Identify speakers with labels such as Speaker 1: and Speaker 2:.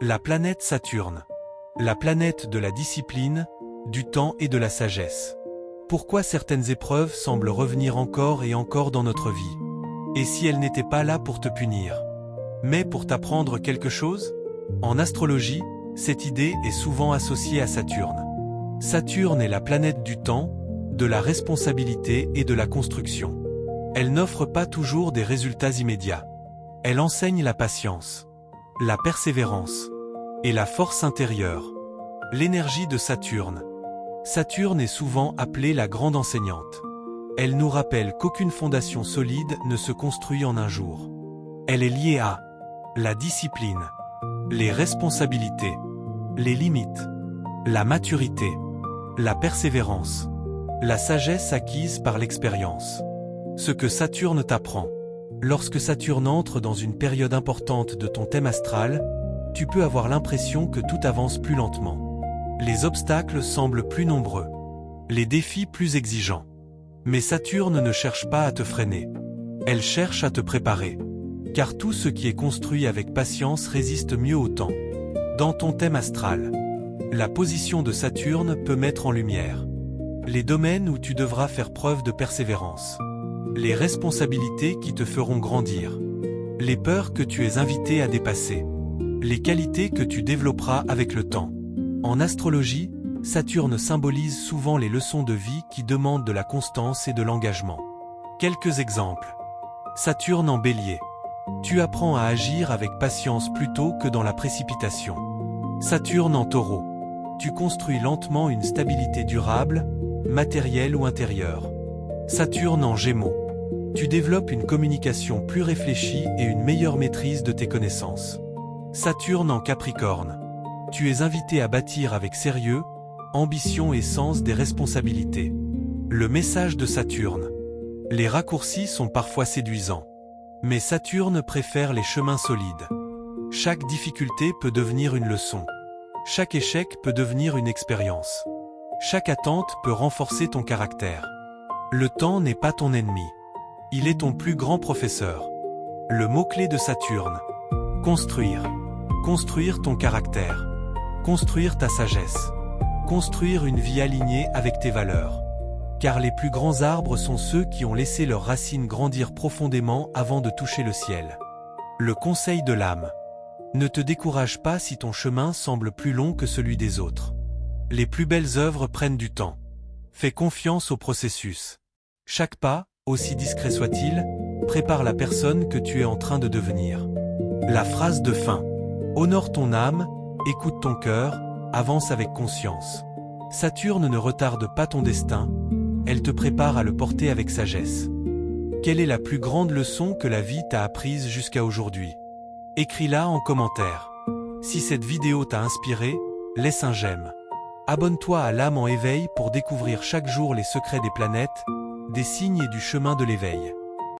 Speaker 1: La planète Saturne. La planète de la discipline, du temps et de la sagesse. Pourquoi certaines épreuves semblent revenir encore et encore dans notre vie? Et si elles n'étaient pas là pour te punir, mais pour t'apprendre quelque chose? En astrologie, cette idée est souvent associée à Saturne. Saturne est la planète du temps, de la responsabilité et de la construction. Elle n'offre pas toujours des résultats immédiats. Elle enseigne la patience, la persévérance et la force intérieure. L'énergie de Saturne. Saturne est souvent appelée la grande enseignante. Elle nous rappelle qu'aucune fondation solide ne se construit en un jour. Elle est liée à la discipline, les responsabilités, les limites, la maturité, la persévérance, la sagesse acquise par l'expérience. Ce que Saturne t'apprend. Lorsque Saturne entre dans une période importante de ton thème astral, tu peux avoir l'impression que tout avance plus lentement. Les obstacles semblent plus nombreux, les défis plus exigeants. Mais Saturne ne cherche pas à te freiner. Elle cherche à te préparer. Car tout ce qui est construit avec patience résiste mieux au temps. Dans ton thème astral, la position de Saturne peut mettre en lumière les domaines où tu devras faire preuve de persévérance, les responsabilités qui te feront grandir, les peurs que tu es invité à dépasser, les qualités que tu développeras avec le temps. En astrologie, Saturne symbolise souvent les leçons de vie qui demandent de la constance et de l'engagement. Quelques exemples. Saturne en Bélier. Tu apprends à agir avec patience plutôt que dans la précipitation. Saturne en Taureau. Tu construis lentement une stabilité durable, matérielle ou intérieure. Saturne en Gémeaux. Tu développes une communication plus réfléchie et une meilleure maîtrise de tes connaissances. Saturne en Capricorne. Tu es invité à bâtir avec sérieux, ambition et sens des responsabilités. Le message de Saturne. Les raccourcis sont parfois séduisants. Mais Saturne préfère les chemins solides. Chaque difficulté peut devenir une leçon. Chaque échec peut devenir une expérience. Chaque attente peut renforcer ton caractère. Le temps n'est pas ton ennemi. Il est ton plus grand professeur. Le mot-clé de Saturne. Construire. Construire ton caractère. Construire ta sagesse. Construire une vie alignée avec tes valeurs. Car les plus grands arbres sont ceux qui ont laissé leurs racines grandir profondément avant de toucher le ciel. Le conseil de l'âme. Ne te décourage pas si ton chemin semble plus long que celui des autres. Les plus belles œuvres prennent du temps. Fais confiance au processus. Chaque pas, aussi discret soit-il, prépare la personne que tu es en train de devenir. La phrase de fin. Honore ton âme, écoute ton cœur, avance avec conscience. Saturne ne retarde pas ton destin, elle te prépare à le porter avec sagesse. Quelle est la plus grande leçon que la vie t'a apprise jusqu'à aujourd'hui? Écris-la en commentaire. Si cette vidéo t'a inspiré, laisse un j'aime. Abonne-toi à l'âme en éveil pour découvrir chaque jour les secrets des planètes, des signes et du chemin de l'éveil.